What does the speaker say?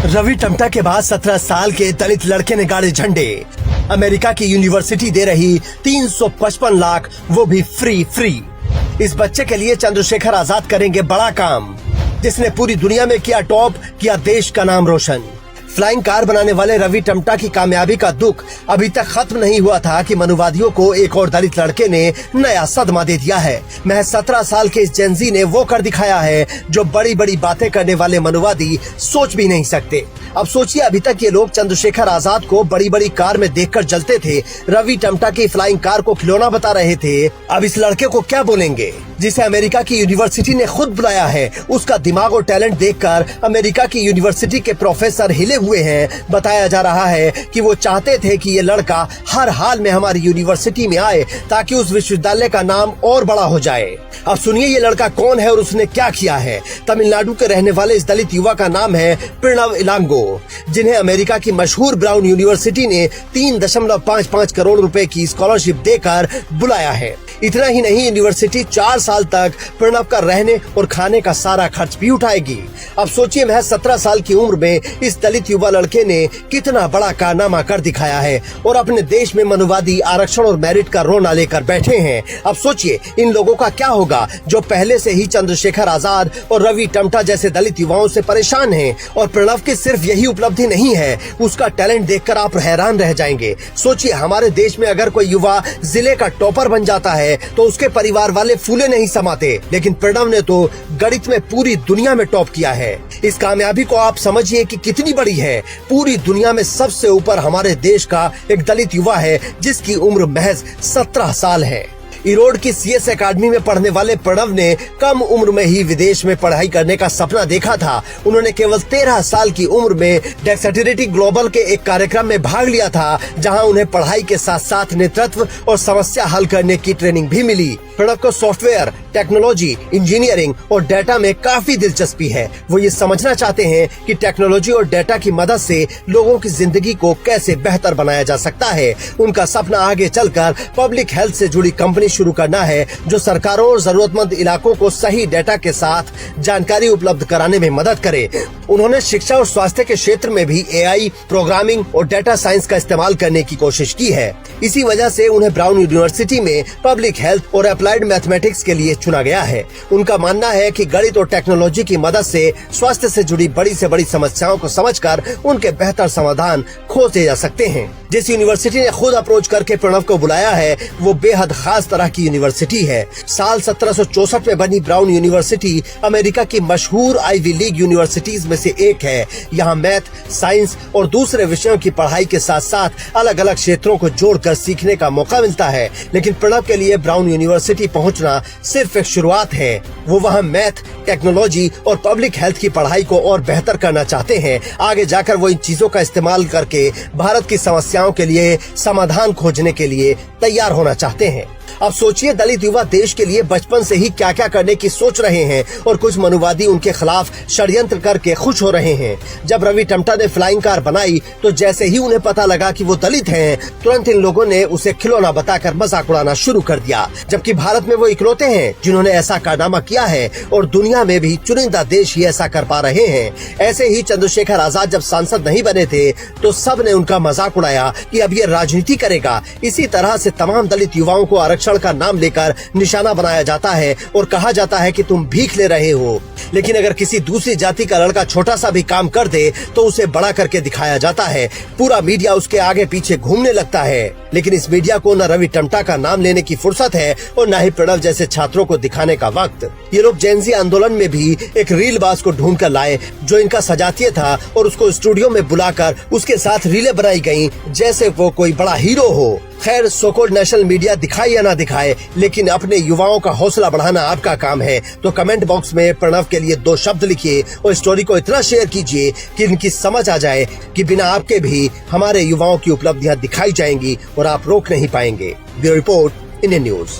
रवि टमटा के बाद 17 साल के दलित लड़के ने गाड़े झंडे। अमेरिका की यूनिवर्सिटी दे रही 355 लाख, वो भी फ्री। इस बच्चे के लिए चंद्रशेखर आजाद करेंगे बड़ा काम, जिसने पूरी दुनिया में किया टॉप, किया देश का नाम रोशन। फ्लाइंग कार बनाने वाले रवि टमटा की कामयाबी का दुख अभी तक खत्म नहीं हुआ था कि मनुवादियों को एक और दलित लड़के ने नया सदमा दे दिया है। महज 17 साल के इस जेनजी ने वो कर दिखाया है जो बड़ी बड़ी बातें करने वाले मनुवादी सोच भी नहीं सकते। अब सोचिए, अभी तक ये लोग चंद्रशेखर आजाद को बड़ी बड़ी कार में देखकर जलते थे, रवि टमटा की फ्लाइंग कार को खिलौना बता रहे थे। अब इस लड़के को क्या बोलेंगे, जिसे अमेरिका की यूनिवर्सिटी ने खुद बुलाया है। उसका दिमाग और टैलेंट देखकर अमेरिका की यूनिवर्सिटी के प्रोफेसर हिले हुए हैं। बताया जा रहा है कि वो चाहते थे कि ये लड़का हर हाल में हमारी यूनिवर्सिटी में आए ताकि उस विश्वविद्यालय का नाम और बड़ा हो जाए। अब सुनिए ये लड़का कौन है और उसने क्या किया है। तमिलनाडु के रहने वाले इस दलित युवा का नाम है प्रणव इलांगो, जिन्हें अमेरिका की मशहूर ब्राउन यूनिवर्सिटी ने 3.55 करोड़ रुपए की स्कॉलरशिप देकर बुलाया है। इतना ही नहीं, यूनिवर्सिटी 4 साल तक प्रणव का रहने और खाने का सारा खर्च भी उठाएगी। अब सोचिए, महज 17 साल की उम्र में इस दलित युवा लड़के ने कितना बड़ा कारनामा कर दिखाया है और अपने देश में मनुवादी आरक्षण और मेरिट का रोना लेकर बैठे हैं। अब सोचिए इन लोगों का क्या होगा जो पहले से ही चंद्रशेखर आजाद और रवि टमटा जैसे दलित युवाओं से परेशान हैं। और प्रणव की सिर्फ यही उपलब्धि नहीं है, उसका टैलेंट देखकर आप हैरान रह जाएंगे। सोचिए, हमारे देश में अगर कोई युवा जिले का टॉपर बन जाता है तो उसके परिवार वाले फूले नहीं समाते, लेकिन प्रणव ने तो गणित में पूरी दुनिया में टॉप किया है। इस कामयाबी को आप समझिए कि कितनी बड़ी है। पूरी दुनिया में सबसे ऊपर हमारे देश का एक दलित युवा है जिसकी उम्र महज 17 साल है। इरोड की CS एकेडमी में पढ़ने वाले प्रणव ने कम उम्र में ही विदेश में पढ़ाई करने का सपना देखा था। उन्होंने केवल 13 साल की उम्र में डेक्सटेरिटी ग्लोबल के एक कार्यक्रम में भाग लिया था, जहां उन्हें पढ़ाई के साथ साथ नेतृत्व और समस्या हल करने की ट्रेनिंग भी मिली। प्रणव को सॉफ्टवेयर, टेक्नोलॉजी, इंजीनियरिंग और डेटा में काफी दिलचस्पी है। वो ये समझना चाहते हैं कि टेक्नोलॉजी और डेटा की मदद से लोगों की जिंदगी को कैसे बेहतर बनाया जा सकता है। उनका सपना आगे चलकर पब्लिक हेल्थ से जुड़ी कंपनी शुरू करना है, जो सरकारों और जरूरतमंद इलाकों को सही डेटा के साथ जानकारी उपलब्ध कराने में मदद करे। उन्होंने शिक्षा और स्वास्थ्य के क्षेत्र में भी AI, प्रोग्रामिंग और डेटा साइंस का इस्तेमाल करने की कोशिश की है। इसी वजह से उन्हें ब्राउन यूनिवर्सिटी में पब्लिक हेल्थ और अप्लाइड मैथमेटिक्स के लिए चुना गया है। उनका मानना है कि गणित और टेक्नोलॉजी की मदद से स्वास्थ्य से जुड़ी बड़ी से बड़ी समस्याओं को समझकर उनके बेहतर समाधान खोजे जा सकते हैं। जिस यूनिवर्सिटी ने खुद अप्रोच करके प्रणव को बुलाया है वो बेहद खास तरह की यूनिवर्सिटी है। साल 1764 में बनी ब्राउन यूनिवर्सिटी अमेरिका की मशहूर आईवी लीग यूनिवर्सिटीज में से एक है। यहाँ मैथ, साइंस और दूसरे विषयों की पढ़ाई के साथ साथ अलग अलग क्षेत्रों को जोड़कर सीखने का मौका मिलता है। लेकिन प्रणव के लिए ब्राउन यूनिवर्सिटी पहुँचना सिर्फ एक शुरुआत है। वो वहाँ मैथ, टेक्नोलॉजी और पब्लिक हेल्थ की पढ़ाई को और बेहतर करना चाहते हैं। आगे जाकर वो इन चीजों का इस्तेमाल करके भारत की समस्याओं के लिए समाधान खोजने के लिए तैयार होना चाहते हैं। अब सोचिए, दलित युवा देश के लिए बचपन से ही क्या क्या करने की सोच रहे हैं और कुछ मनुवादी उनके खिलाफ षड्यंत्र करके खुश हो रहे हैं। जब रवि टमटा ने फ्लाइंग कार बनाई तो जैसे ही उन्हें पता लगा कि वो दलित हैं, तुरंत इन लोगों ने उसे खिलौना बताकर मजाक उड़ाना शुरू कर दिया। जबकि भारत में वो इकलौते हैं जिन्होंने ऐसा कारनामा किया है और दुनिया में भी चुनिंदा देश ही ऐसा कर पा रहे हैं। ऐसे ही चंद्रशेखर आजाद जब सांसद नहीं बने थे तो सब ने उनका मजाक उड़ाया कि अब ये राजनीति करेगा। इसी तरह से तमाम दलित युवाओं को आरक्षण का नाम लेकर निशाना बनाया जाता है और कहा जाता है कि तुम भीख ले रहे हो। लेकिन अगर किसी दूसरी जाति का लड़का छोटा सा भी काम कर दे तो उसे बड़ा करके दिखाया जाता है। पूरा मीडिया उसके आगे पीछे घूमने लगता है। लेकिन इस मीडिया को न रवि टमटा का नाम लेने की फुर्सत है और न ही प्रणव जैसे छात्रों को दिखाने का वक्त। ये लोग जेनजी आंदोलन में भी एक रील बाज को ढूंढ कर लाए जो इनका सजातीय था और उसको स्टूडियो में बुलाकर उसके साथ रीलें बनाई गयी जैसे वो कोई बड़ा हीरो हो। खैर, सोकोल्ड नेशनल मीडिया दिखाए या ना दिखाए, लेकिन अपने युवाओं का हौसला बढ़ाना आपका काम है। तो कमेंट बॉक्स में प्रणव के लिए 2 शब्द लिखिए और स्टोरी को इतना शेयर कीजिए कि इनकी समझ आ जाए कि बिना आपके भी हमारे युवाओं की उपलब्धियां दिखाई जाएंगी और आप रोक नहीं पाएंगे। Bureau report, Indian news.